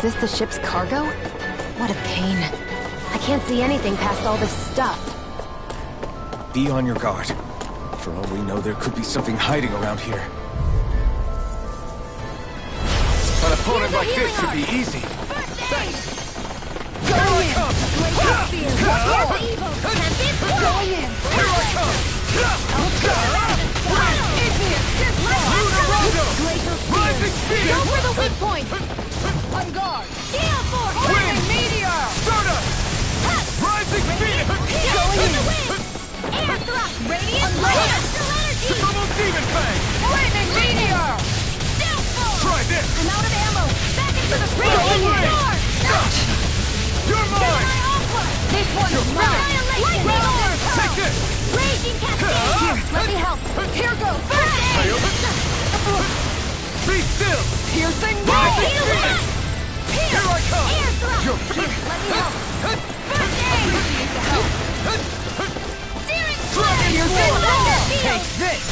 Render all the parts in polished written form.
this the ship's cargo? What a pain. I can't see anything past all this stuff. Be on your guard. For all we know, there could be something hiding around here. An opponent like this should be easy. Go in! Going in! Here I come! Rising speed! Go for the weak point! On guard! Gale Force! Wind! Meteor! Stardust! Rising speed! Going in! Air thrust! Radiant Blast! Astral Energy! Double Demon Fang! Lightning Meteor! Stealth Force! Try this! I'm out of ammo! Back into the Radiant Sword! You're mine! This one is mine! Lightning Orb! Take this! Raging Cascade! Here, let me help! Here goes! First aid! Be still! Piercing Heal roll! one! Here I come! Air thrust! Here, let me help! First aid! Appreciate the help! Searing Piercing Blast! roll! Take this!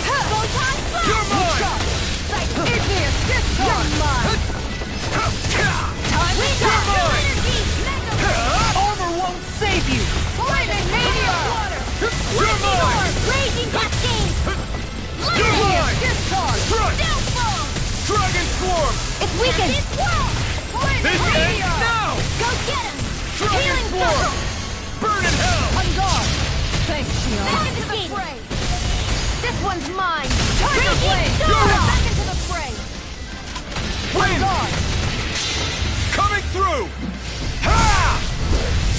Photon Blast! You're mine! Igneous discharge! You're mine! Time We to got go! energy! Mega Armor won't save you! Lightning Meteor! You're mine! Raging Cascade! You're mine! Discharge! Stealth Ball! Dragon Swarm! It's weakened! It's well! This ends now! Go get him! Dragon Healing Swarm! Circle! Burn in hell! On guard! Thanks, Shion. Back into the fray! This one's mine! Raging Tiger Blade! Storm! Back into the fray! On Wind! guard! Coming through! Ha!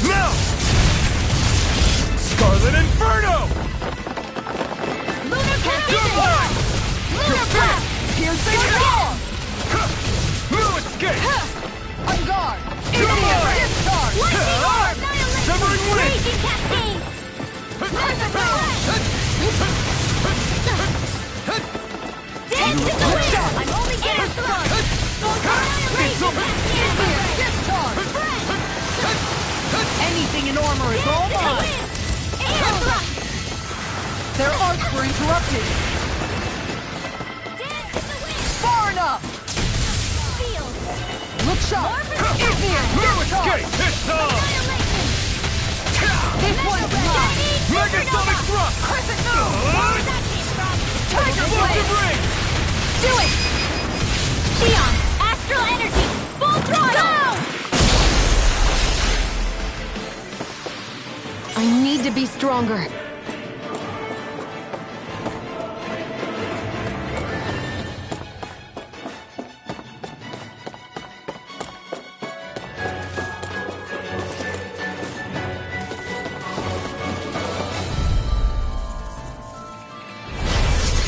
Now! Scarlet Inferno! Lunar You're Precision! mine! Lunar Blast! Piercing Go roll! No escape! On guard! You're Igneous mine! discharge! Lightning Orb! Annihilation! Severing Wind! Raging Cascade! Dance to the wind! I'm only getting thrust! It's over! Igneous discharge! Anything in armor is all mine! Air thrust! Their arcs were interrupted! Dance to the wind! Far enough! Field! Look sharp! Igneous No discharge! escape! It's on! Annihilation! This one's mine! Megasonic Thrust! Crescent Moon! Where'd that came from? Tiger Blade! Explosive Ring! Do it! Shion! Astral Energy! Full throttle! I need to be stronger.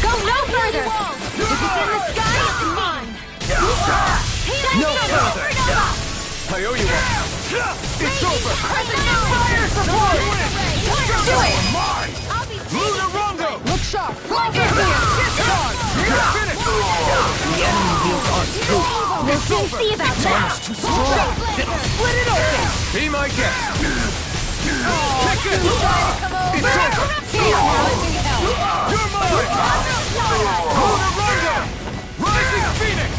Go no further! If it's in the sky, it's mine! No further! I owe you one! It's over! Fire support! Do it! Mine! I'll be Lunar Rondo! Look sharp! Igneous discharge! You're finished! The enemy feels ours too. We'll soon see about that! Too strong! Split it open! Be my guest! Kick it! It's over! Here, let me help! You're mine! Lunar Rondo! Rising Phoenix!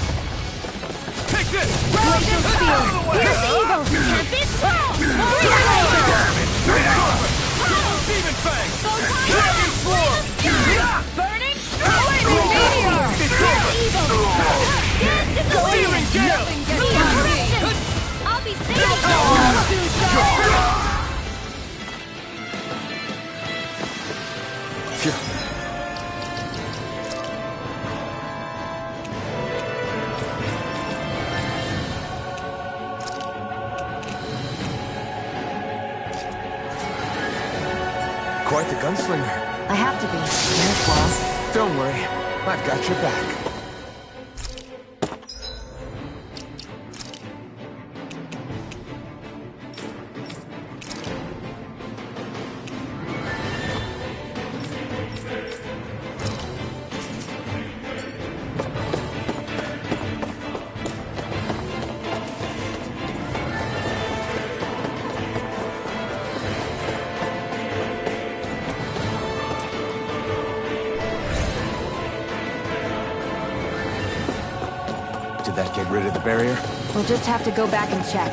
Take this! Glacial Steel! Here's evil! Tempest Swirl! Double Demon Fang! Photon Dragon Swarm! Burning! Lightning Meteor! It's over! Dance to the Searing wind! Gale! Nothing gets by me! I'll be safe! All too sharp! Phew. Quite the gunslinger. I have to be. Yes, boss. Don't worry. I've got your back. that get rid of the barrier? We'll just have to go back and check.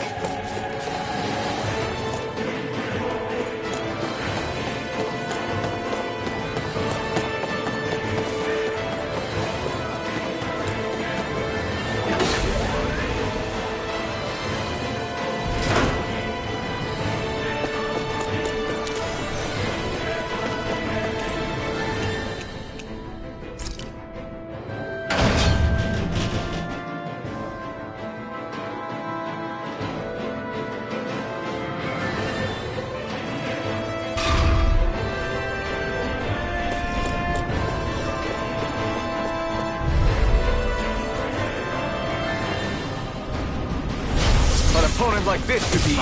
Opponent like this should be easy.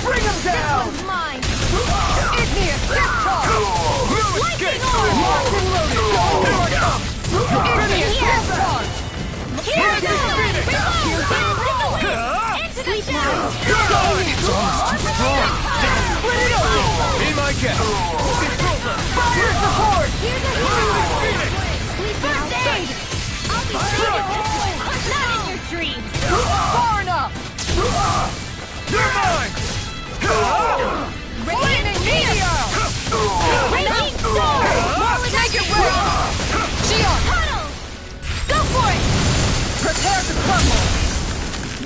Bring him down! This one's mine! Igneous Discharge! Lightning orb! Locked and loaded! Here I come! Igneous Discharge! Here's the Phoenix! Into the shadows! Split it open! Be my guest. Fire support! Here's a hero! First aid! I'll be saving this way! Not in your dreams! Far enough! You're mine! Lightning Meteor! Raging Storm! Make it rain! Shion! Tunnel! Go for it! Prepare to crumble!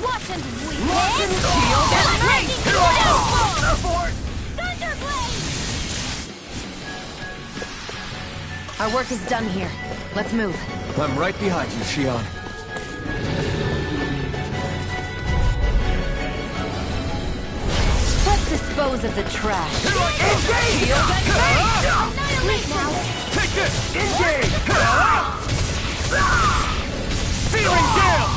Watch and we Lock and shield and Lightning race! Downfall! Support! Thunderblade! Our work is done here. Let's move. I'm right behind you, Shion. Let's dispose of the trash. Engage! Shield and race! Annihilate now! Take this! Engage! Feeling down!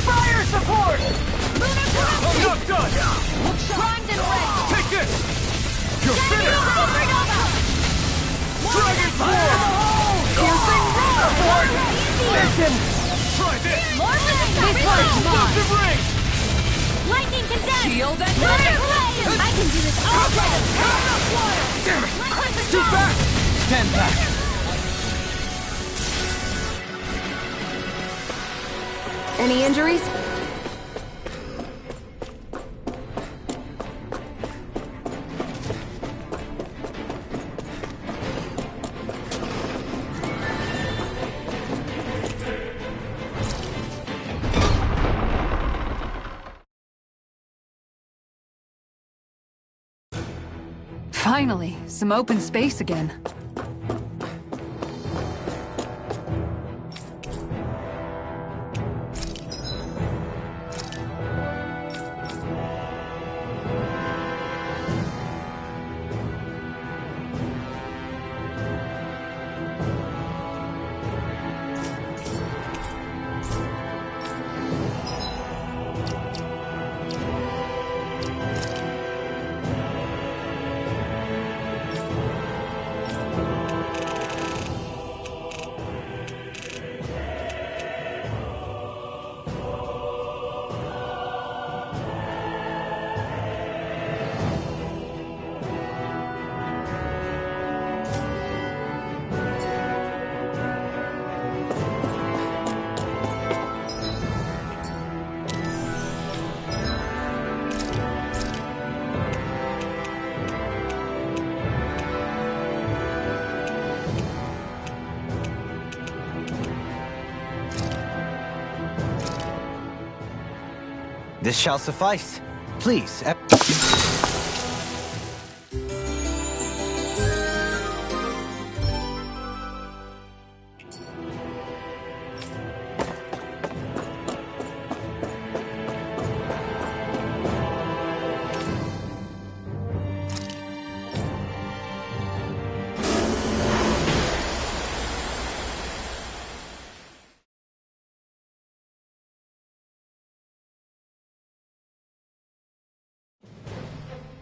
Fire support! I'm not done! Primed and ready! Take this! You're finished! Supernova! Dragon Form! Piercing support! Listen! Try this! More than This one's mine! Explosive ring! Lightning condensed! Shield and Thunderblade! I can do this all day! Damn it! Let's Too go! fast! Stand back! Any injuries? Finally, some open space again. This shall suffice. Please.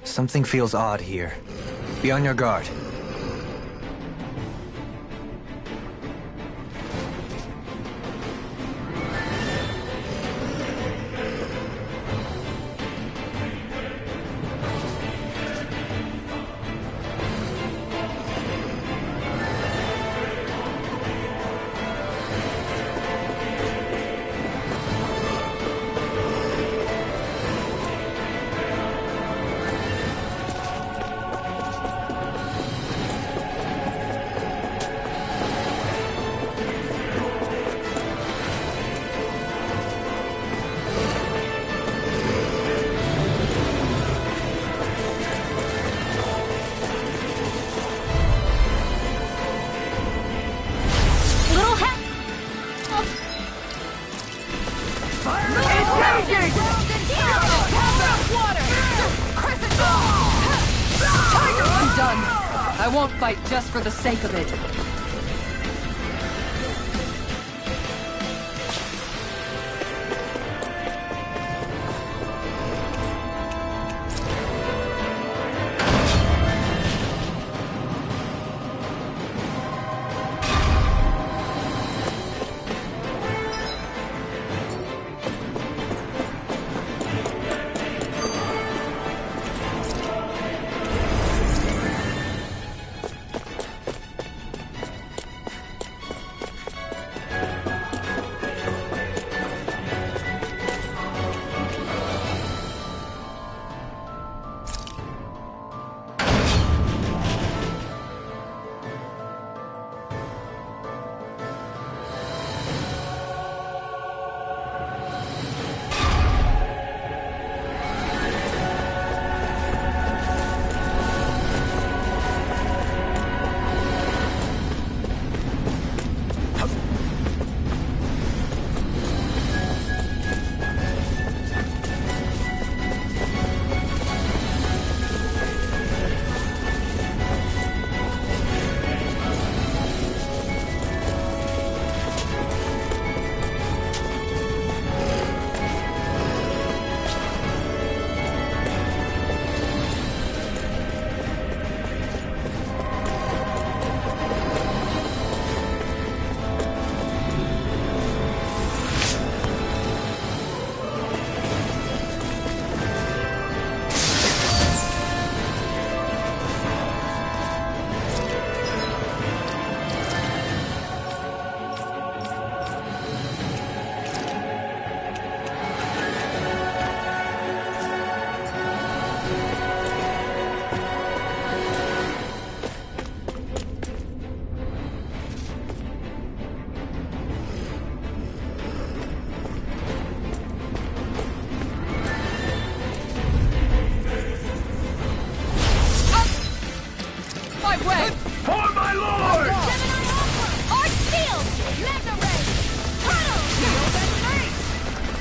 Something feels odd here. Be on your guard. I won't fight just for the sake of it.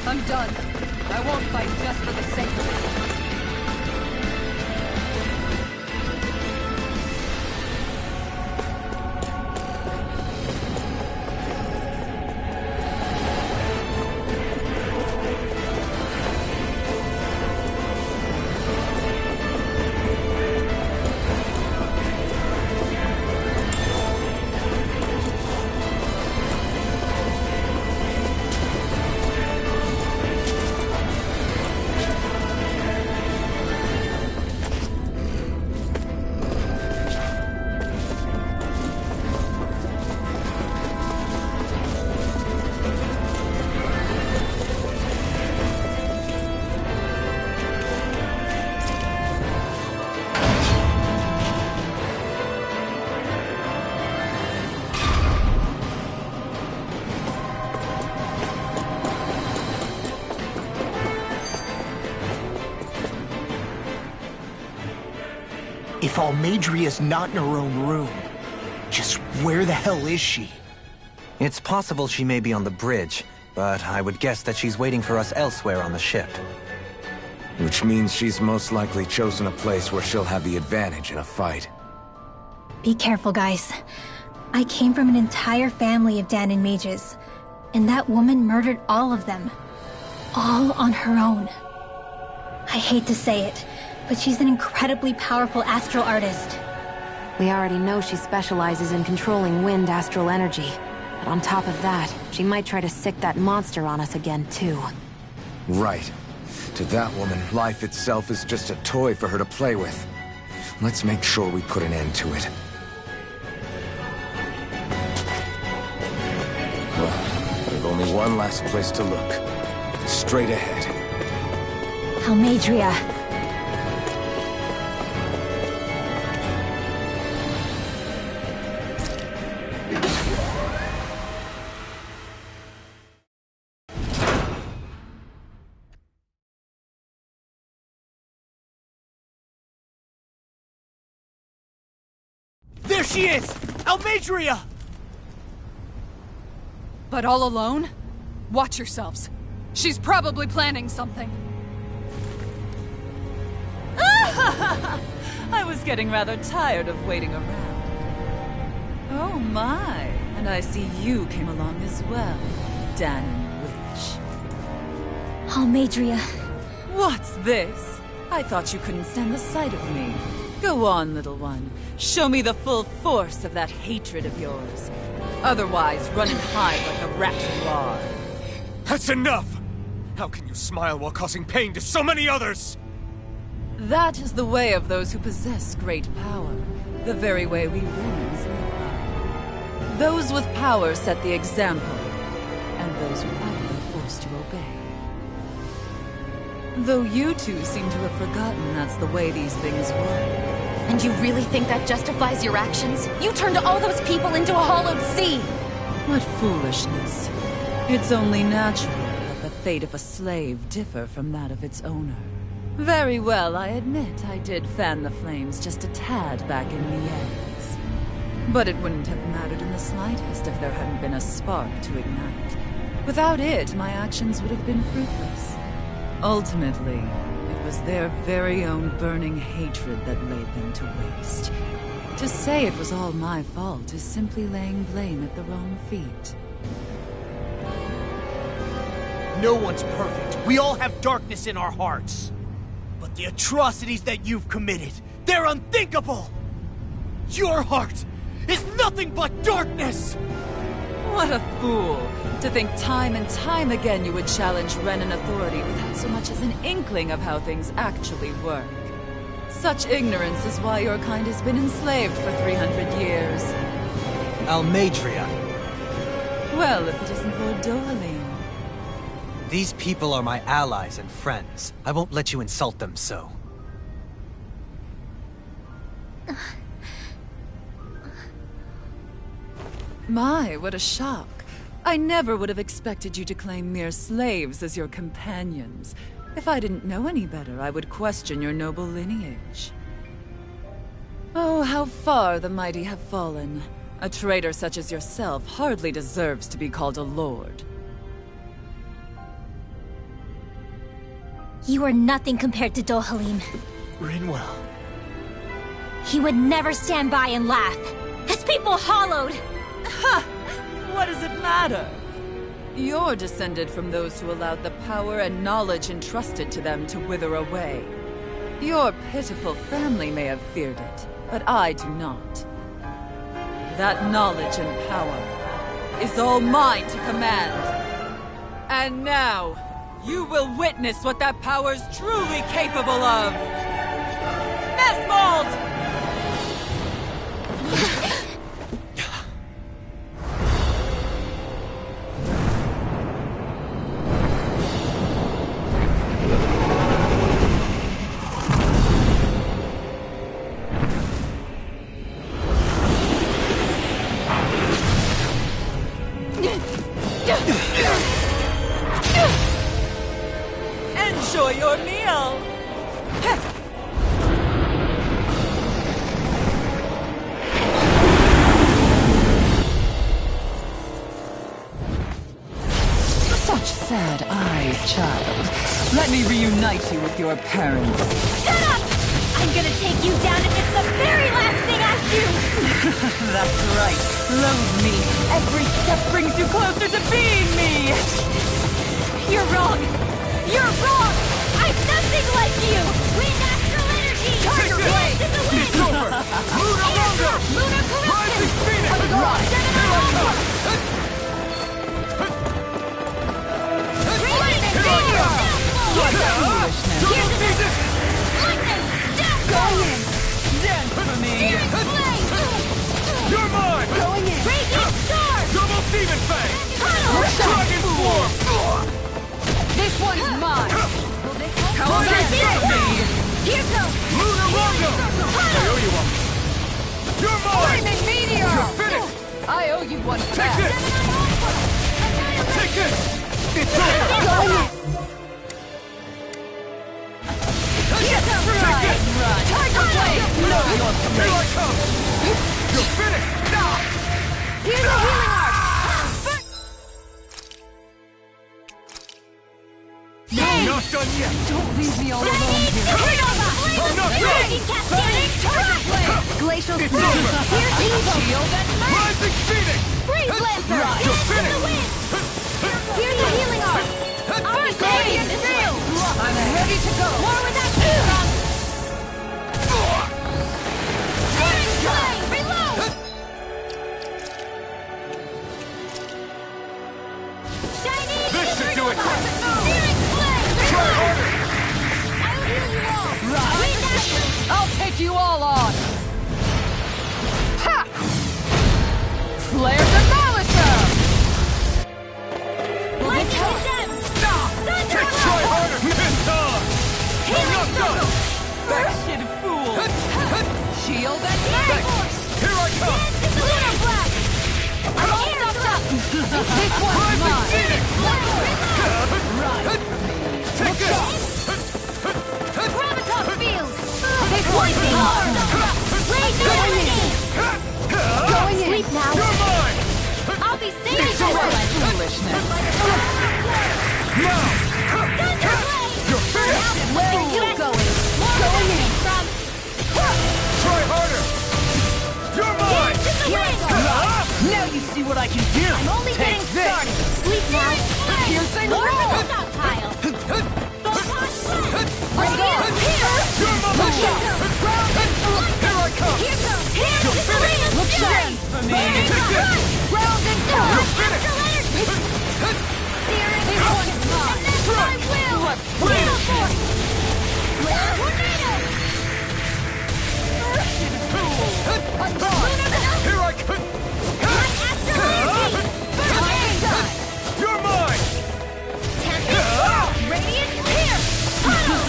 I'm done. I won't fight just for the sake of it. If Almeidria's not in her own room, just where the hell is she? It's possible she may be on the bridge, but I would guess that she's waiting for us elsewhere on the ship. Which means she's most likely chosen a place where she'll have the advantage in a fight. Be careful, guys. I came from an entire family of Dahnan mages, and that woman murdered all of them. All on her own. I hate to say it, but she's an incredibly powerful astral artist. We already know she specializes in controlling wind astral energy. But on top of that, she might try to sick that monster on us again, too. Right. To that woman, life itself is just a toy for her to play with. Let's make sure we put an end to it. Well, there's only one last place to look. Straight ahead. Almeidria. There she is! Almeidria! But all alone? Watch yourselves. She's probably planning something. I was getting rather tired of waiting around. Oh my, and I see you came along as well, Danon Witch. Almadria. What's this? I thought you couldn't stand the sight of me. Go on, little one. Show me the full force of that hatred of yours. Otherwise, run and hide like the rat you are. That's enough! How can you smile while causing pain to so many others? That is the way of those who possess great power. The very way we Renans live by. Those with power set the example, and those without are forced to obey. Though you two seem to have forgotten that's the way these things work. And you really think that justifies your actions? You turned all those people into a hollowed sea! What foolishness. It's only natural that the fate of a slave differ from that of its owner. Very well, I admit I did fan the flames just a tad back in Miez. But it wouldn't have mattered in the slightest if there hadn't been a spark to ignite. Without it, my actions would have been fruitless. Ultimately, it was their very own burning hatred that laid them to waste. To say it was all my fault is simply laying blame at the wrong feet. No one's perfect. We all have darkness in our hearts. But the atrocities that you've committed, they're unthinkable! Your heart is nothing but darkness! What a fool! To think time and time again you would challenge Renan authority without so much as an inkling of how things actually work. Such ignorance is why your kind has been enslaved for 300 years. Almadria. Well, if it isn't Lord Dohalim. These people are my allies and friends. I won't let you insult them so. My, what a shock. I never would have expected you to claim mere slaves as your companions. If I didn't know any better, I would question your noble lineage. Oh, how far the mighty have fallen. A traitor such as yourself hardly deserves to be called a lord. You are nothing compared to Dohalim. Rinwell. He would never stand by and laugh. His people hollowed! Ha! What does it matter? You're descended from those who allowed the power and knowledge entrusted to them to wither away. Your pitiful family may have feared it, but I do not. That knowledge and power is all mine to command. And now, you will witness what that power's truly capable of! Nesmold! Enjoy your meal! Such sad eyes, child. Let me reunite you with your parents. Shut up! I'm gonna take you down if it's the very last thing I do! That's right. Loathe me. Every step brings you closer to being me! You're wrong! You're wrong! I'm nothing like you! Wind astral energy! Target blade to the wind! It's over! Luna Longo! Lunar corruption! Rising Phoenix! Raven meteor! Double Phoenix! Lightning! Go in! Dance for me! You're mine! Going in! Radiant star! Double Demon Fang! Tunnel! Dragon Form! This one's mine! How Hold on, about me? Here goes! Luna Longo! I owe you one. You're mine! Flaming meteor! You're finished! I owe you one Take back! this! Take this! It's over! Going in! Take this! Tiger Blade! Know your Here place! I come! You're finished! Now! Here's a healing arc! Not done yet! Don't leave me all alone here! Supernova! I'm not done! Glacial It's Flame. over! Here's Evo. Shield and Rising Phoenix! Freeze Lancer! You're Dance in the finished! wind! Here's the healing arm! First aid and field! I'm ready to go. More with that Searing Flame! Reload! Chinese! This should do it! Searing Flame! Try Reload! harder! I'll heal you all! Wind Astral! I'll take you all on. Ha! Flare the Malicer! Lightning Condemned! Thunder Try Blast! harder! It's on! I'm not done! Wretched fool! Shield and Thanks! Here I come! Lunar Blast! I'm all stopped up! This one's Rising mine! Phoenix! Right. Take this! Graviton Field! This one's mine! Laser Energy! Going in. Sleep now! You're mine! I'll be saving It's you! over. Foolishness! Now! Thunder Blade! You're finished! Where are you going? Going in! From Try harder! You're mine! Dance in the Wind! Now you see what I can do! I'm only Take getting this. started! Sleep now! Piercing More roll. of the stockpile! Photon Blast! Bring it on. You're mine! Here Here I come! goes! Here's the finished. Flame of Look Fury! sharp for me. Take this! Round and down! You're finished. Astral Energy! Searing This Force! one's mine. And this I will! What Gale Force! Flare Tornado! Here I come! My Astral Energy! Burning Sun! You're mine! Tempest! Radiant Pierce!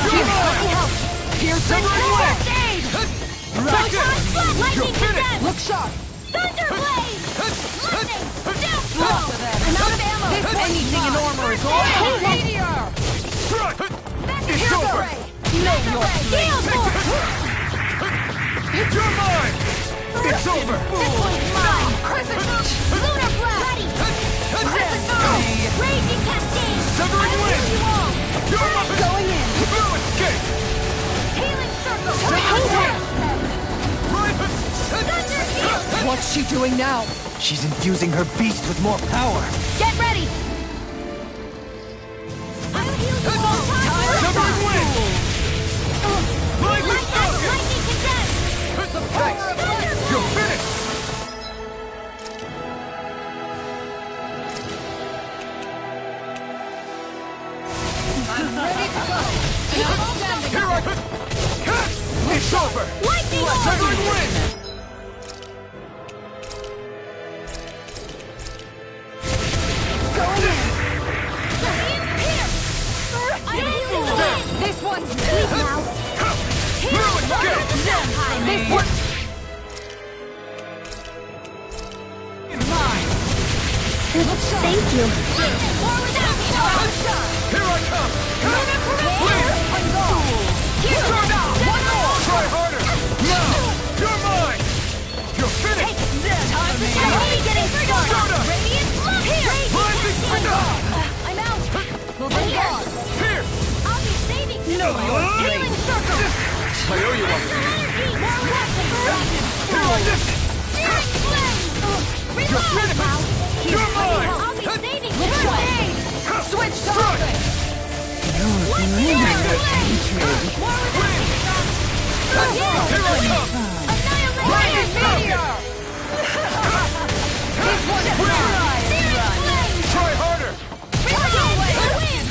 You're mine! Piercing Severing roll. Wind! Photon Blast! Lightning finished. Condemned! Look sharp! Thunder Blade! Lightning! Death Look Blow! to them. I'm out of ammo! Anything in armor is all Hey, meteor! Strike! It's It's over! Know your Gale Force! You're mine! It's over! This one's mine! Crescent Moon! Lunar Blast! Ready! Crescent Moon! Raging Cascade! Severing I'll Wind. heal you all! You're mine! Going in. No escape! Healing Circle! Thunder Field! What's she doing now? She's infusing her beast with more power. Get ready! I'll heal you all! Severing Wind! Lightning Falcon! Lightning Condemned! Thanks! You're finished! I'm ready to go! Outstanding! Here I come! It's over! Lightning Severing Wind! Going in. Radiant Pierce! I'll heal you all! This one's Sleep now! No escape! this one. Mine. Thank you. More without Here I come! Here's One more! Try harder! Now! You're mine! You're finished! Time to Only getting started! Soda! Radiant Here! Rising Phoenix! I'm out! Move along. Here! I'll be saving you! Know your Healing Circle! I owe you one. Astral Energy! More weapons! Here I am! Searing Flame! Reload! finished. You're mine! I'll be saving you! Which way? Switch to offense. Lightning Flame! More weapons! Here I come! Annihilation! Meteor. This one's mine. Searing Flame! Try harder! Reload! Wind!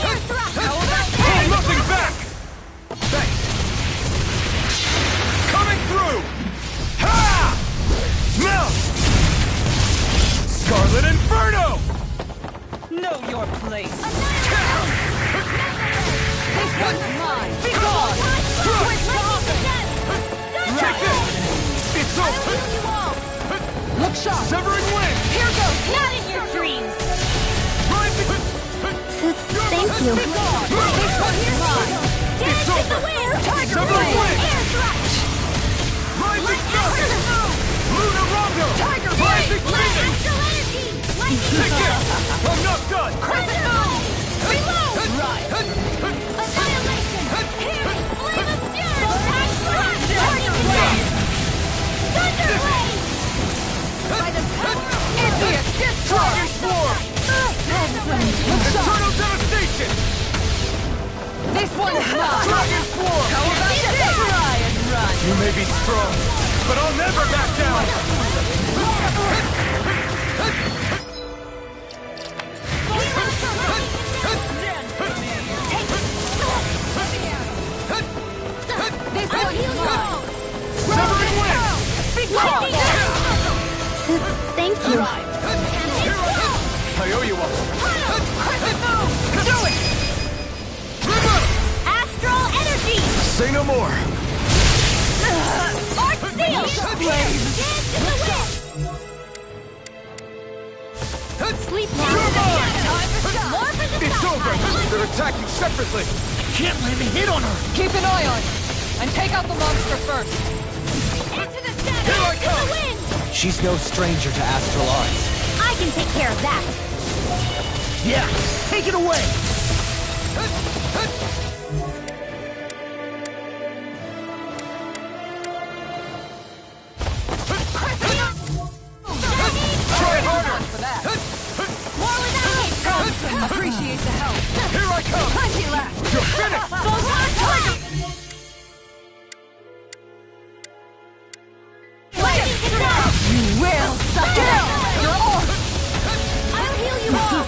Air thrust! Hold nothing back! Thanks! Coming through! Ha! Now! Scarlet Inferno! Know your place. This one's mine. Be gone. Take this! It's over! Look sharp. Severing Wind! Here goes. Not in your dreams! Rising! Thank you. Be gone. This one's mine. It's over! Tiger Severing Blade. Wind! Air thrust! Rising Falcon! Lunar Rondo! Tiger Rising Blade. Phoenix! Astral Energy! Lightning Take this! Storm! I'm not done! Crescent Moon! Reload! Right! Annihilation! Healing Flame of Fury! one's mine! Dragon Swarm! How about you try and run? You may be strong, but I'll never back down! This one's mine! Severing Wind! Big one! Thank you. I owe you one. Do it! Astral energy! Say no more. Arc seal! Dance in the wind! Sleep now! More for the It's south over! side. They're attacking separately! Can't let him hit on her! Keep an eye on it, and take out the monster first. Into the center! Here I In come! the wind! She's no stranger to astral arts. I can take care of that. Yeah! Take it away! Try harder! For that. More without it! Appreciate the help. Here I come! Plenty left. You're finished! Photon target! Lightning control! You will suffer. You're off. I'll heal you all!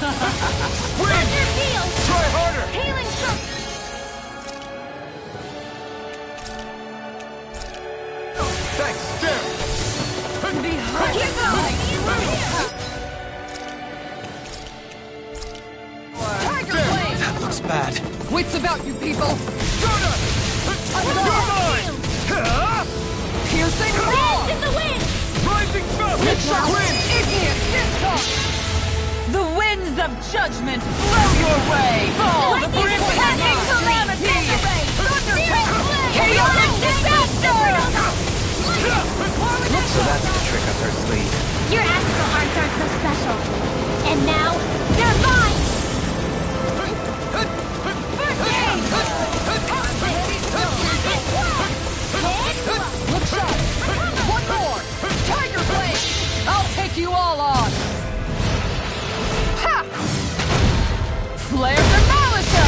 Win! Thunder field! Try harder! Healing stroke! Thanks! There! Tiger blade. That looks bad. Wits about you people. Donut! You're mine! Huh? Piercing Dance roar. in the wind! Rising Sun! Win! Igneous disc. The winds of judgment blow your way! Fall the Lightning brim attacking calamity! Chaotic disaster! So that's the trick up her sleeve. Your astral arts aren't so special. And now, they're mine! First aid! Look sharp. One more. Tiger blade. I'll take you all on. Ha! Flare the Malisa.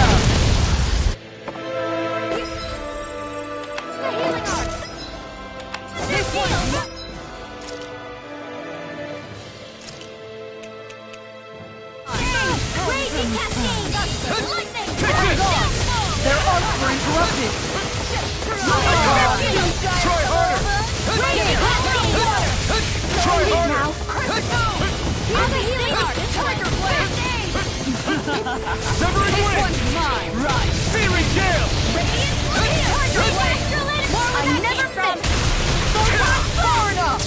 The healing arts! This one's Raging cascade! Lightning! Their arcs were interrupted. Try harder! Raging cascade! Try harder! Now! Have a healing art! Tiger blade. Severing This Wind! one's mine. Right. Searing Gale! Tiger blade! I never miss! Far enough.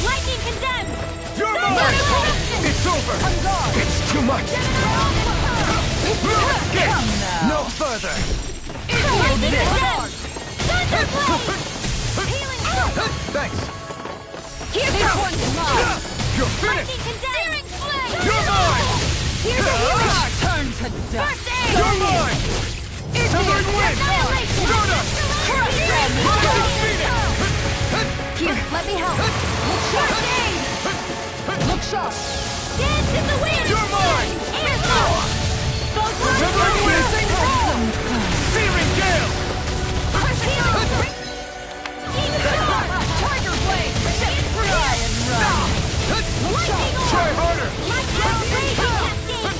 Lightning condemned! You're mine! It's over! It's too much! Get! No further! Thunderblade! Healing stroke! Thanks! This one's mine. You're finished! Lightning condemned! You're mine! Here's a healing art! Turn to dust! First aid! You're mine! Severing Wind! Annihilation! Donut! Rising Phoenix! Here, let me help! First aid! Look sharp. Dance in the wind! You're mine! Air flow! Photon Severing Wind! tornado! Searing Gale! Healing! Healing star! Tiger blade. Try and run! Lightning orb! Try harder! Lightning raging cascade!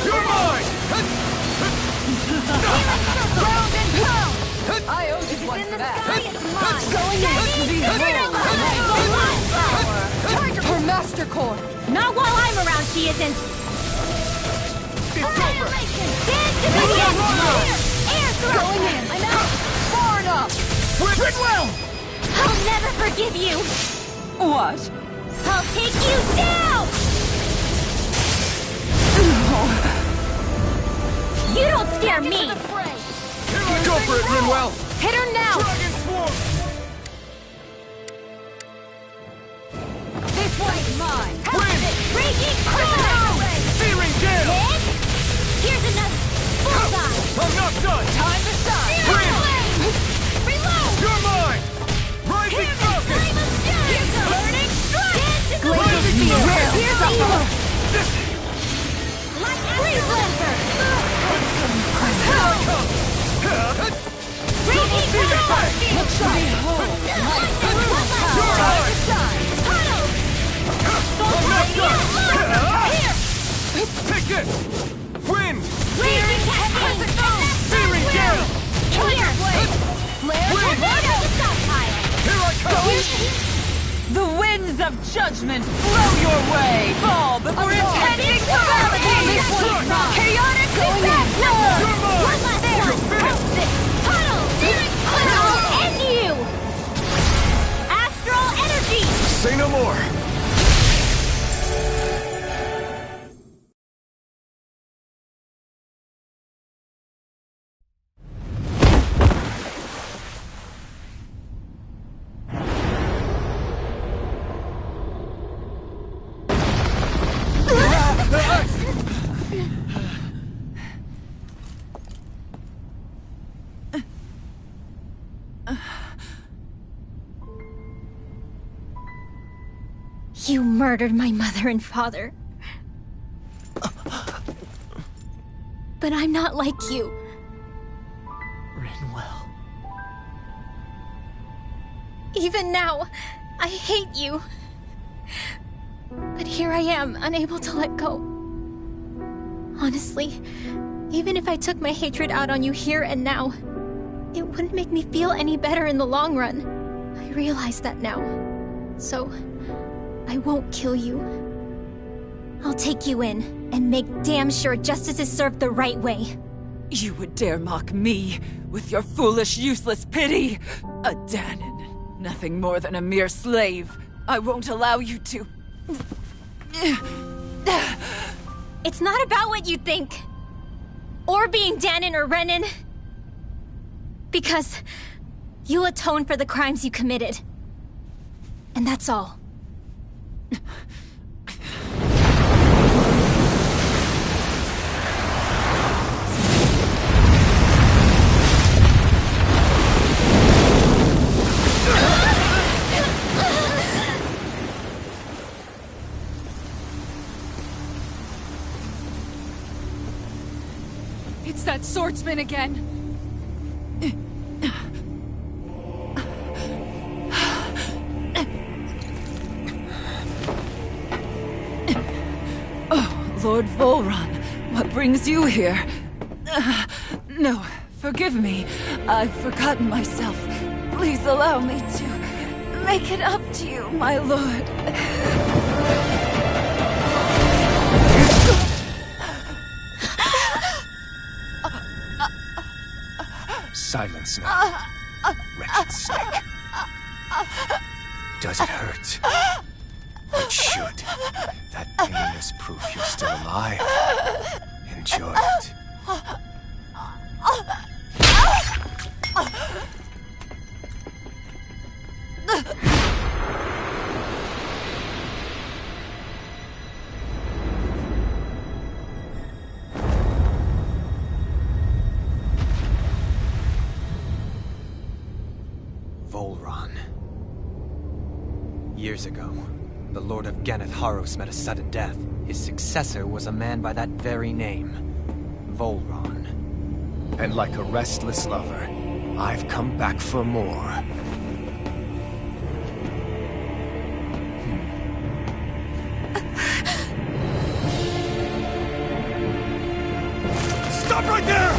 You're mine! Ground and pound. I owe you one for that. Her master core. Not while I'm around, she isn't! It's over! Dance to the wind! Air thrust! Going in. I'm out! Far enough. Whitwell! I'll never forgive you! What? I'll take you down! You don't scare me! Go for it, Rinwell! Hit her now! Dragon Swarm! This one's mine. Wind! Raging storm! Searing Gale! Hit! Here's another! Bullseye! I'm not done! Time to shine. Wind! Shit! Wind! Searing gale! Tiger blade! Flare tornado! The stockpile! Here I come! The winds of judgment blow your way! Fall before impending calamity! Chaotic disaster! One last one! Roast it! Tunnel! Searing cloud! I'll end you! Astral energy! Say no more! You murdered my mother and father. But I'm not like you. Rinwell. Even now, I hate you. But here I am, unable to let go. Honestly, even if I took my hatred out on you here and now, it wouldn't make me feel any better in the long run. I realize that now. So, I won't kill you. I'll take you in and make damn sure justice is served the right way. You would dare mock me with your foolish, useless pity? A Dahnan, nothing more than a mere slave. I won't allow you to... It's not about what you think. Or being Dahnan or Renan. Because you'll atone for the crimes you committed. And that's all. It's that swordsman again. Oh, Lord Volron, what brings you here? No, forgive me. I've forgotten myself. Please allow me to make it up to you, my lord. Silence now, wretched snake. Does it hurt? It should. That pain is proof you're still alive. Enjoy it. Volron. Years ago, the Lord of Ganath Haros met a sudden death. His successor was a man by that very name, Volron. And like a restless lover, I've come back for more. Stop right there!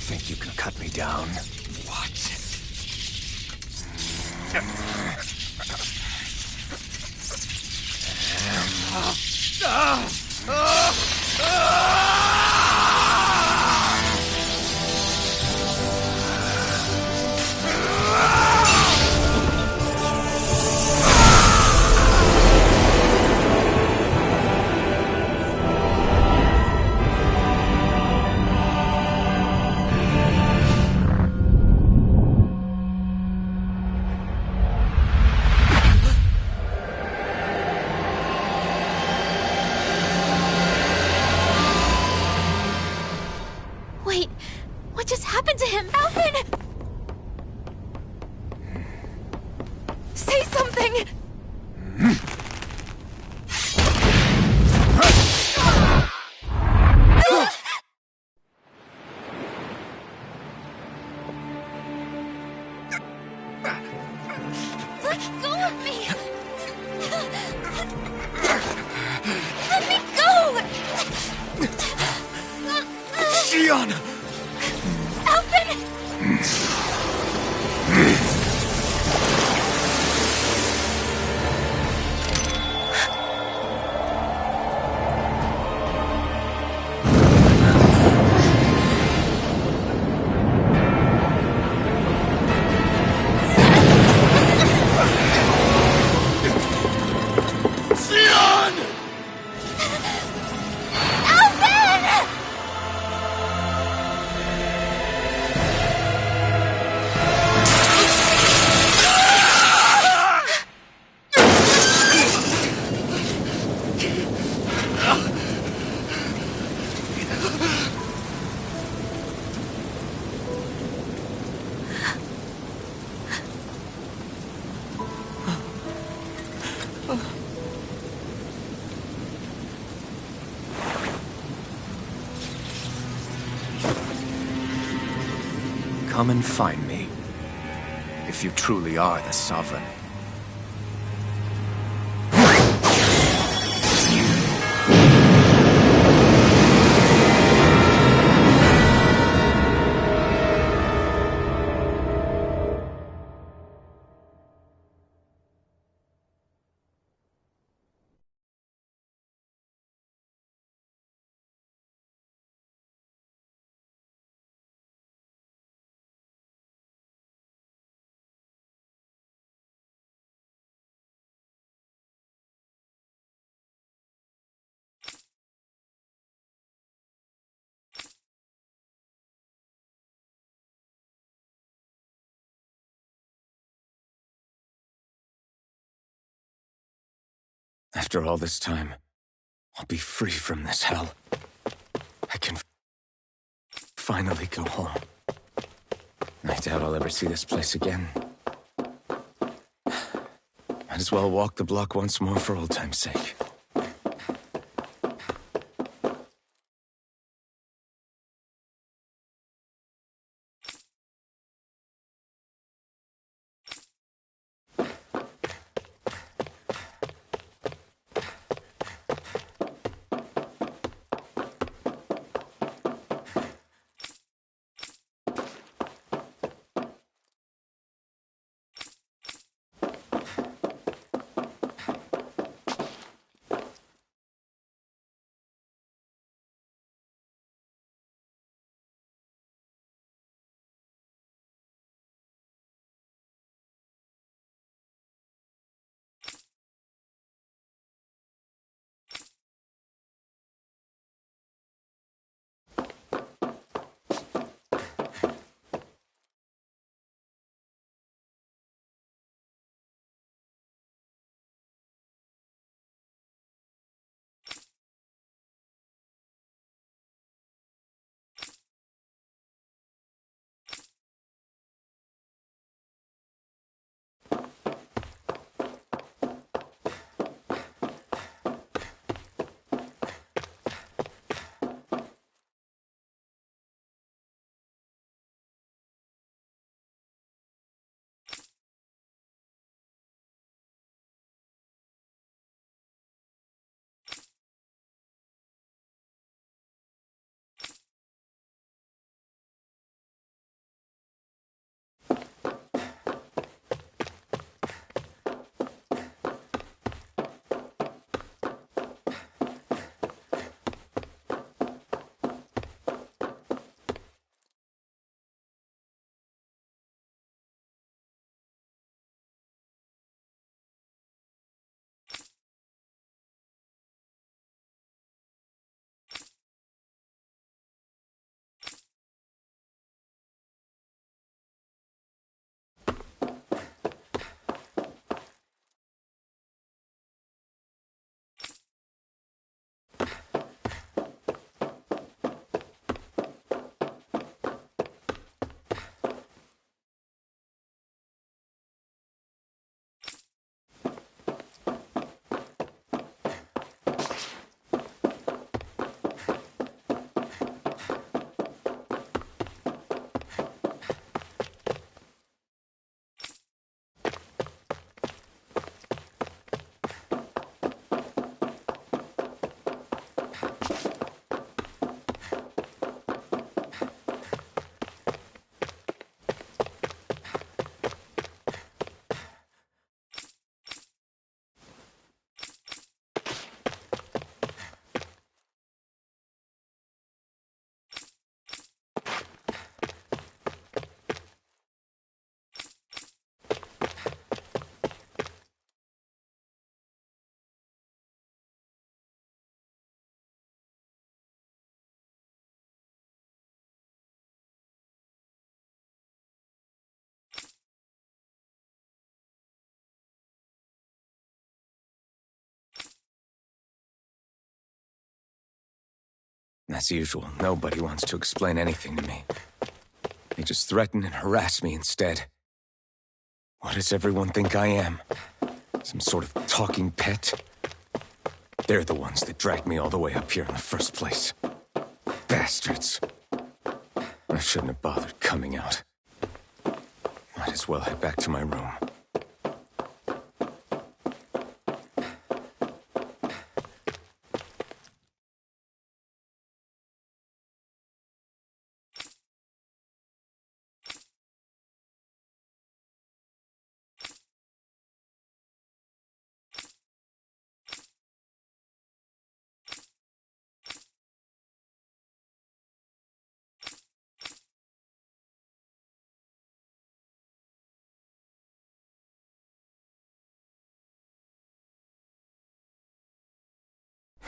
Think you can cut me down? What? Xion! Come and find me, if you truly are the Sovereign. After all this time, I'll be free from this hell. I can finally go home. I doubt I'll ever see this place again. Might as well walk the block once more for old time's sake. As usual, nobody wants to explain anything to me. They just threaten and harass me instead. What does everyone think I am? Some sort of talking pet? They're the ones that dragged me all the way up here in the first place. Bastards. I shouldn't have bothered coming out. Might as well head back to my room.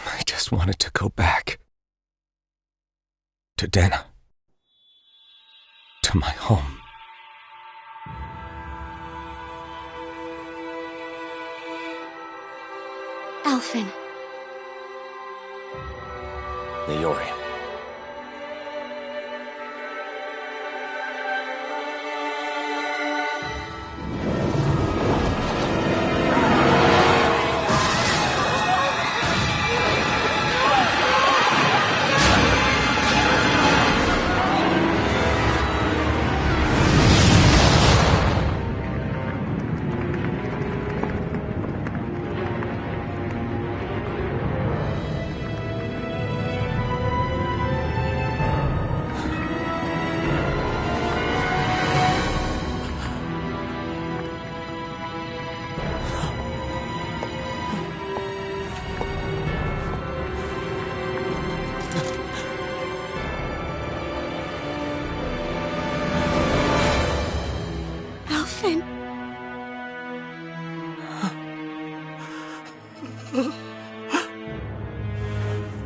I just wanted to go back. To Dana. To my home. Alphen. Leori.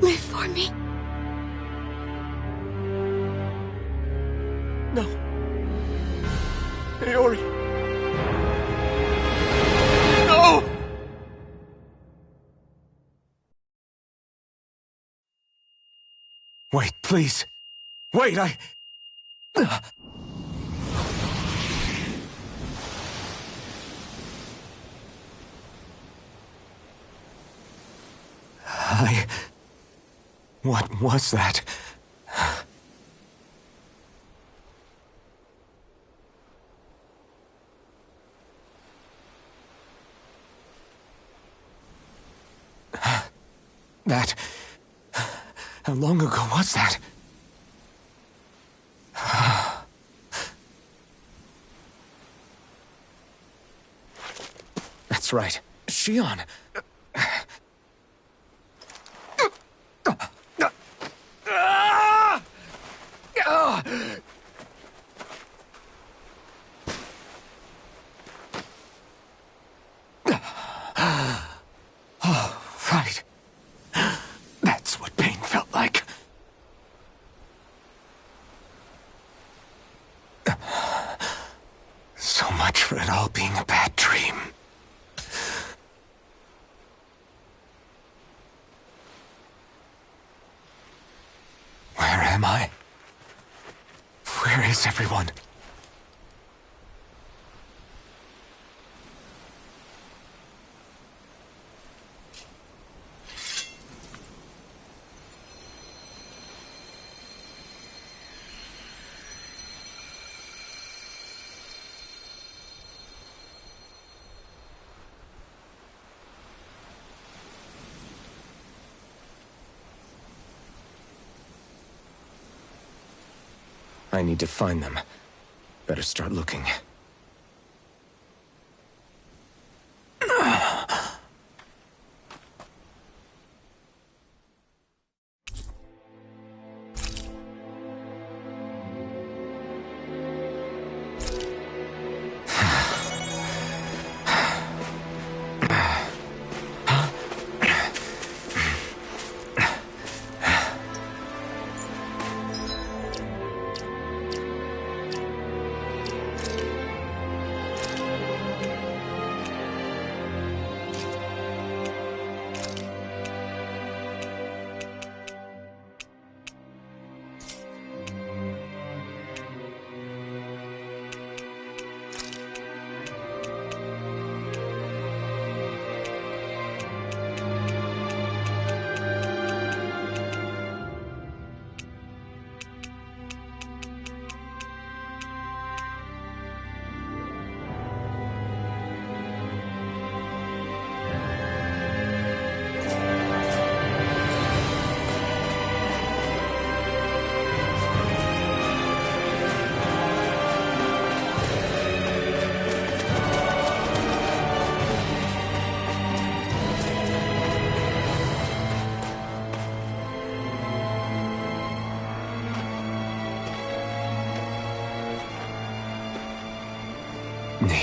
Live for me. No. Leori. No! Wait, please. Wait, I... What was that? That... How long ago was that? That's right. Shion. Oh, right. That's what pain felt like. So much for it all being a bad dream. Where am I? Where is everyone? I need to find them. Better start looking.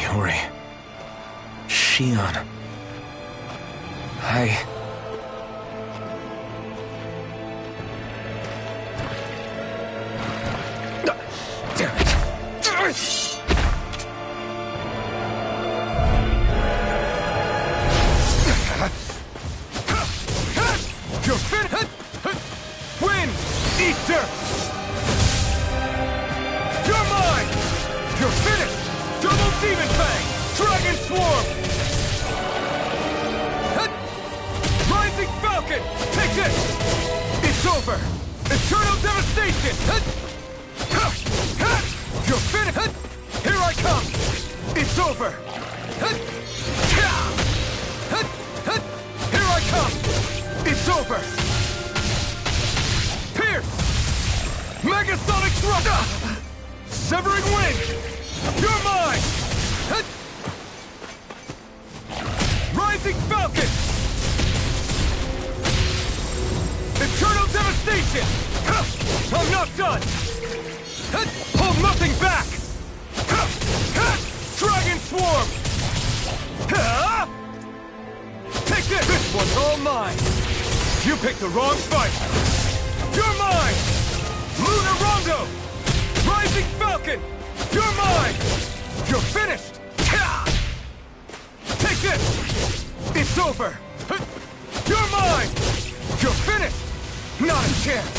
Yuri. Shion. Damn it. You're finished! Win! Eat dirt! You're mine! You're finished! Double Demon Fang! Dragon Swarm! Rising Falcon! Take this! It's over! Eternal Devastation! You're finished! Here I come! It's over! Here I come! It's over! Pierce! Megasonic Thrust! Severing Wind! You're mine! Rising Falcon! Eternal Devastation! I'm not done! Hold nothing back! Dragon Swarm! Take this! This one's all mine! You picked the wrong fight! You're mine! Lunar Rondo! Rising Falcon! You're mine! You're finished! Take this! It's over! You're mine! You're finished! Not a chance!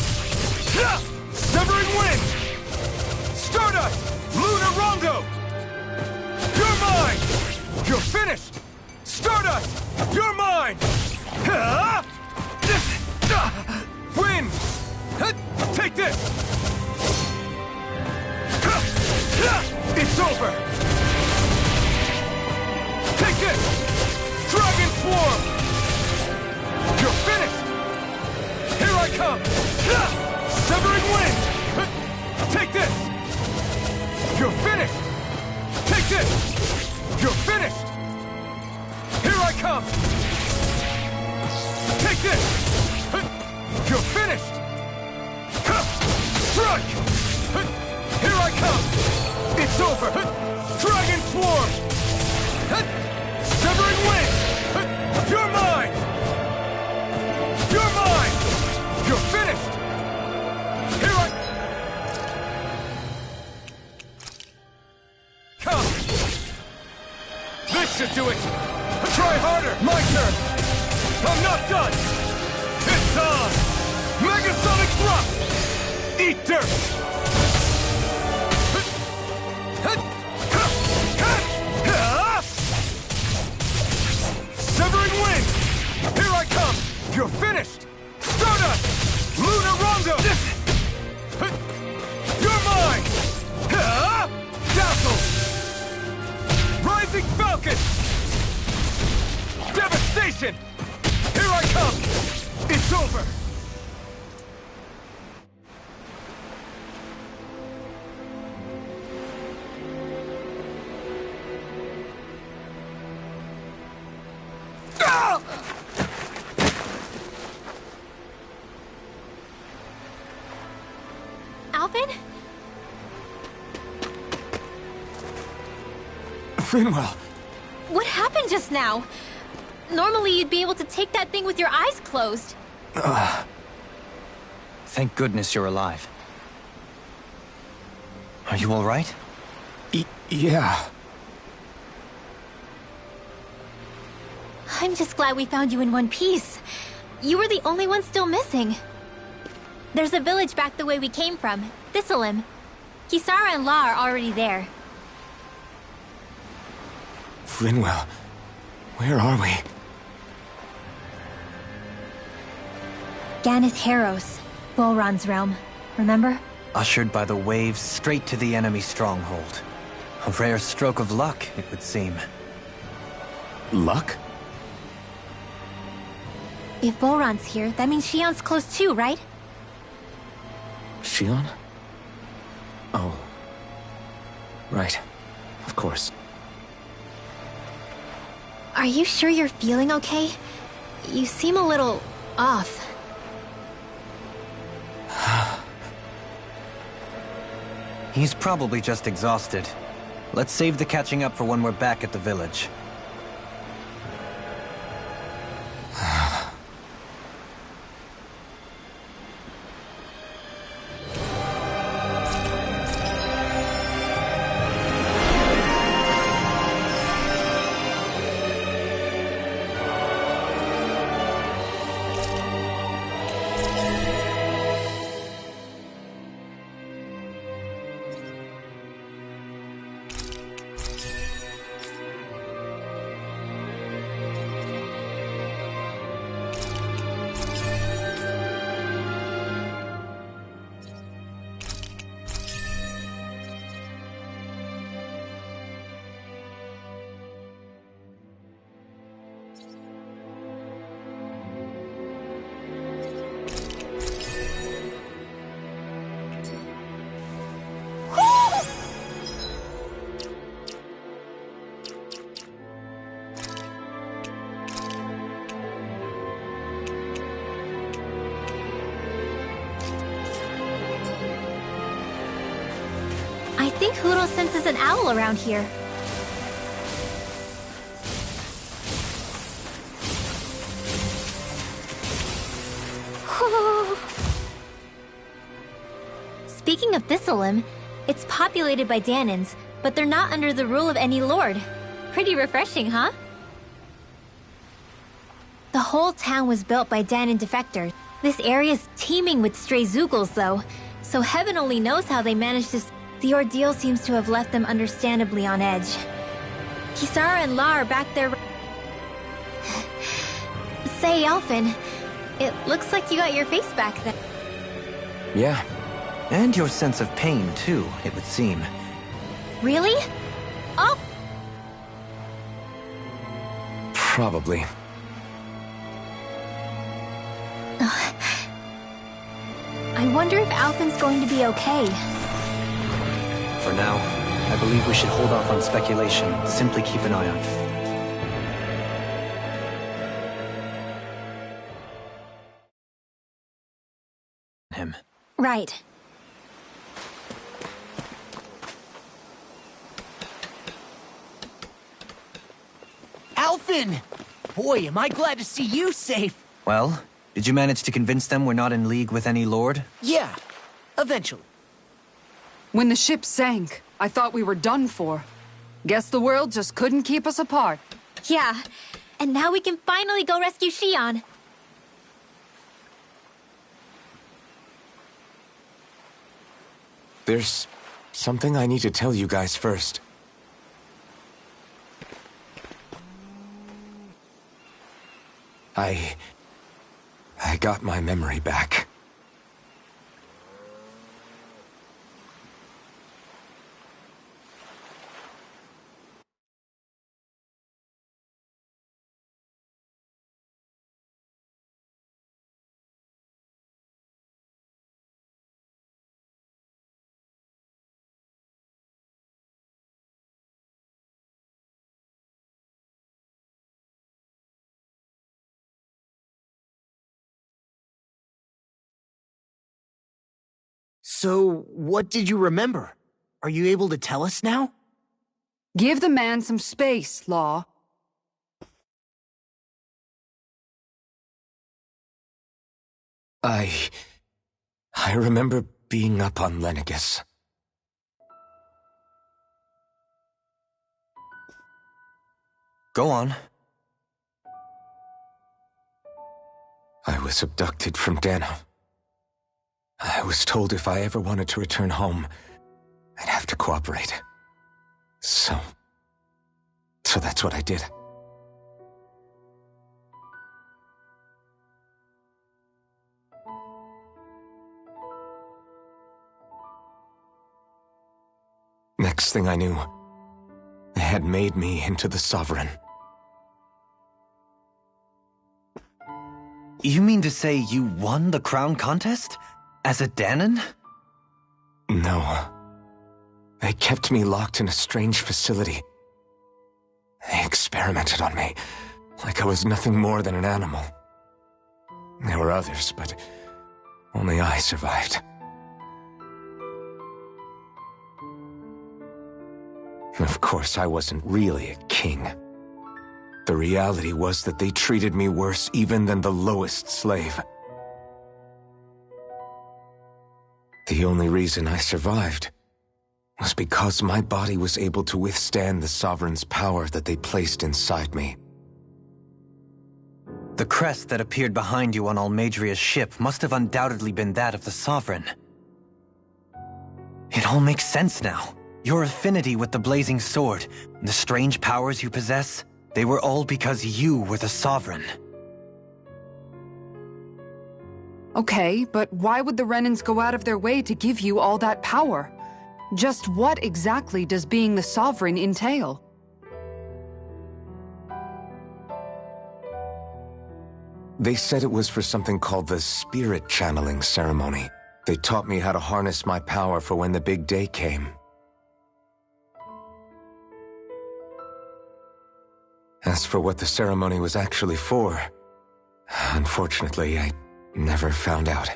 Severing Wind! Stardust! Lunar Rondo! You're mine! You're finished! Stardust! You're mine! Wind! Take this! It's over! Take this! Dragon Swarm! You're finished! Here I come! Severing Wind! Take this! You're finished! Take this! You're finished! Here I come! Take this! You're finished! Strike! Here I come! It's over! Dragon Swarm! Severing Wind! You're mine! You're mine! You're finished! Here I... Come! This should do it! Try harder! My turn! I'm not done! It's on! Megasonic Thrust! Eat dirt! Severing Wind! Here I come! You're finished! Stardust! Lunar Rondo! You're mine! Dazzle! Rising Falcon! Devastation! Here I come! It's over! Alvin? Finwell! What happened just now? Normally you'd be able to take that thing with your eyes closed. Thank goodness you're alive. Are you all right? Yeah. I'm just glad we found you in one piece. You were the only one still missing. There's a village back the way we came from, Thistleim. Kisara and La are already there. Finwell, where are we? Ganeth Haros, Volron's realm. Remember? Ushered by the waves straight to the enemy stronghold. A rare stroke of luck, it would seem. Luck? If Volron's here, that means Shion's close too, right? Shion? Oh. Right. Of course. Are you sure you're feeling okay? You seem a little off. He's probably just exhausted. Let's save the catching up for when we're back at the village. I think Hootle senses an owl around here. Speaking of Thistleim, it's populated by Dahnans, but they're not under the rule of any lord. Pretty refreshing, huh? The whole town was built by Dahnan defectors. This area's teeming with stray Zeugles, though, so heaven only knows how they managed to... The ordeal seems to have left them understandably on edge. Kisara and La are back there... Say, Alphen, it looks like you got your face back then. Yeah. And your sense of pain, too, it would seem. Really? Oh! Probably. I wonder if Alphen's going to be okay. For now, I believe we should hold off on speculation and simply keep an eye on him. Right. Alphen! Boy, am I glad to see you safe. Well, did you manage to convince them we're not in league with any lord? Yeah, eventually. When the ship sank, I thought we were done for. Guess the world just couldn't keep us apart. Yeah, and now we can finally go rescue Xion. There's something I need to tell you guys first. I got my memory back. So, what did you remember? Are you able to tell us now? Give the man some space, Law. I remember being up on Lenegis. Go on. I was abducted from Dahna. I was told if I ever wanted to return home, I'd have to cooperate. So that's what I did. Next thing I knew, they had made me into the Sovereign. You mean to say you won the crown contest? As a Dahnan? No. They kept me locked in a strange facility. They experimented on me, like I was nothing more than an animal. There were others, but only I survived. Of course, I wasn't really a king. The reality was that they treated me worse even than the lowest slave. The only reason I survived was because my body was able to withstand the Sovereign's power that they placed inside me. The crest that appeared behind you on Almadria's ship must have undoubtedly been that of the Sovereign. It all makes sense now. Your affinity with the Blazing Sword, and the strange powers you possess, they were all because you were the Sovereign. Okay, but why would the Renans go out of their way to give you all that power? Just what exactly does being the Sovereign entail? They said it was for something called the Spirit Channeling Ceremony. They taught me how to harness my power for when the big day came. As for what the ceremony was actually for, unfortunately, I never found out.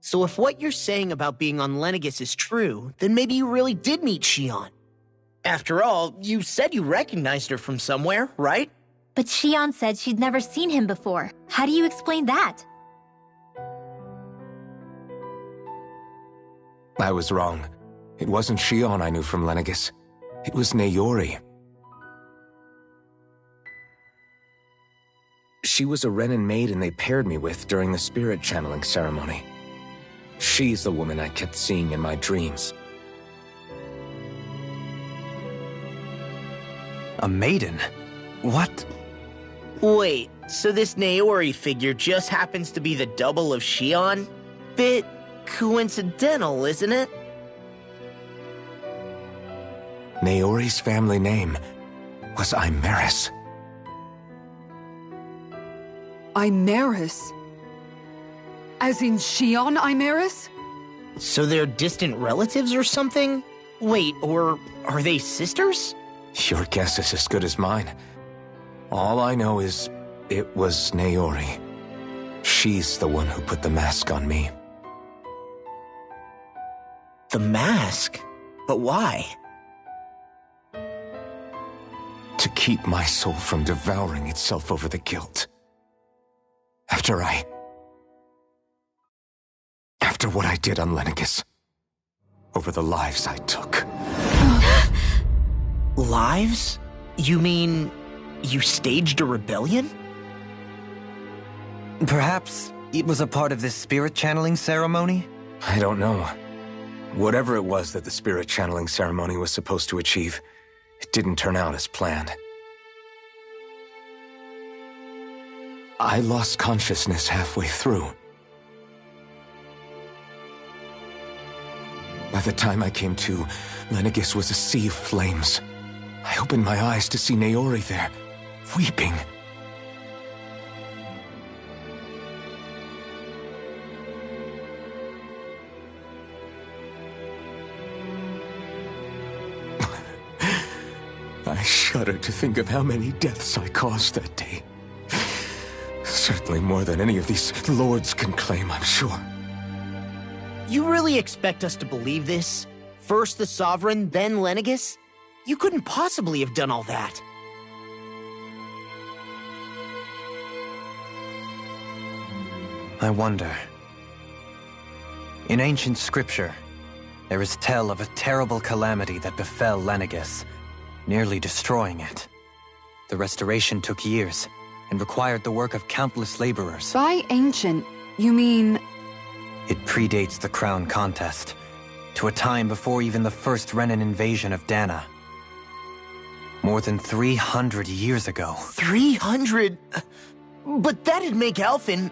So if what you're saying about being on Lenegis is true, then maybe you really did meet Xion. After all, you said you recognized her from somewhere, right? But Xion said she'd never seen him before. How do you explain that? I was wrong. It wasn't Xion I knew from Lenegis. It was Naori. She was a Renan maiden they paired me with during the Spirit Channeling Ceremony. She's the woman I kept seeing in my dreams. A maiden? What? Wait, so this Naori figure just happens to be the double of Xion? Bit coincidental, isn't it? Naori's family name was Imerys. Imerys? As in Xion Imerys? So they're distant relatives or something? Wait, or are they sisters? Your guess is as good as mine. All I know is it was Naori. She's the one who put the mask on me. The mask? But why? To keep my soul from devouring itself over the guilt. After what I did on Lenegis. Over the lives I took. Lives? You mean you staged a rebellion? Perhaps it was a part of this spirit channeling ceremony? I don't know. Whatever it was that the spirit channeling ceremony was supposed to achieve, it didn't turn out as planned. I lost consciousness halfway through. By the time I came to, Lenegis was a sea of flames. I opened my eyes to see Naori there, weeping. I shudder to think of how many deaths I caused that day. Certainly more than any of these lords can claim, I'm sure. You really expect us to believe this? First the Sovereign, then Lenegis? You couldn't possibly have done all that. I wonder. In ancient scripture, there is tell of a terrible calamity that befell Lenegis, nearly destroying it. The restoration took years, and required the work of countless laborers. By ancient, you mean... It predates the crown contest, to a time before even the first Renan invasion of Dana. More than 300 years ago. 300? But that'd make Alphen...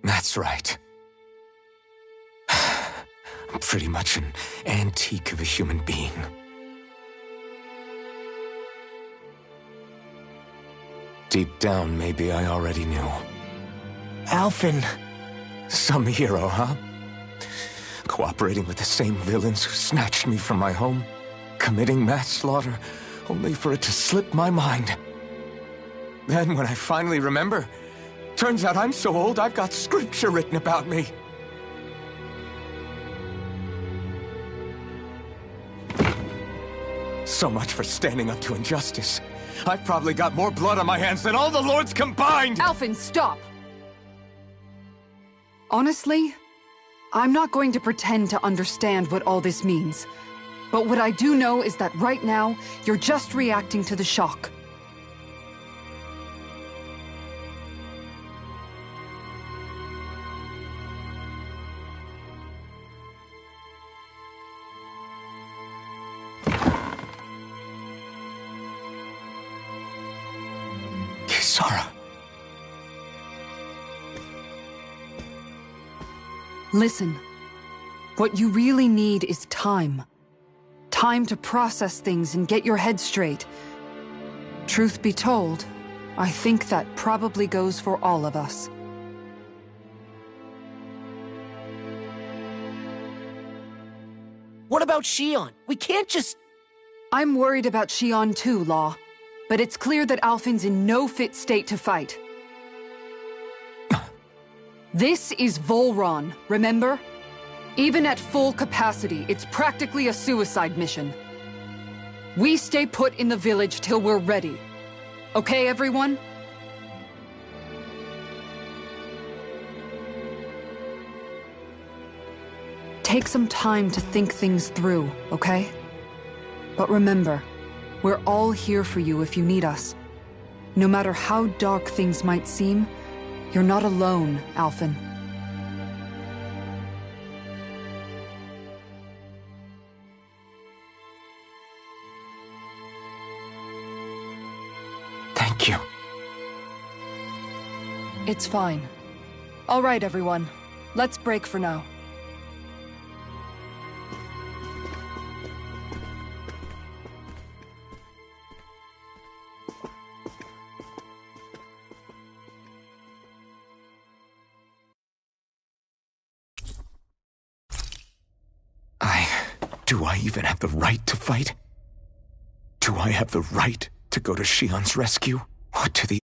That's right. I'm pretty much an antique of a human being. Deep down, maybe I already knew. Alphen... Some hero, huh? cooperating with the same villains who snatched me from my home, committing mass slaughter, only for it to slip my mind. Then, when I finally remember, turns out I'm so old I've got scripture written about me. So much for standing up to injustice. I've probably got more blood on my hands than all the lords combined! Alphen, stop! Honestly, I'm not going to pretend to understand what all this means. But what I do know is that right now, you're just reacting to the shock. Kisara. Listen, what you really need is time. Time to process things and get your head straight. Truth be told, I think that probably goes for all of us. What about Shion? We can't just... I'm worried about Shion too, Law. But it's clear that Alphen's in no fit state to fight. This is Volron, remember? Even at full capacity, it's practically a suicide mission. We stay put in the village till we're ready. Okay, everyone? Take some time to think things through, okay? But remember, we're all here for you if you need us. No matter how dark things might seem, you're not alone, Alphen. Thank you. It's fine. All right, everyone. Let's break for now. Do I even have the right to fight? Do I have the right to go to Shion's rescue? What do the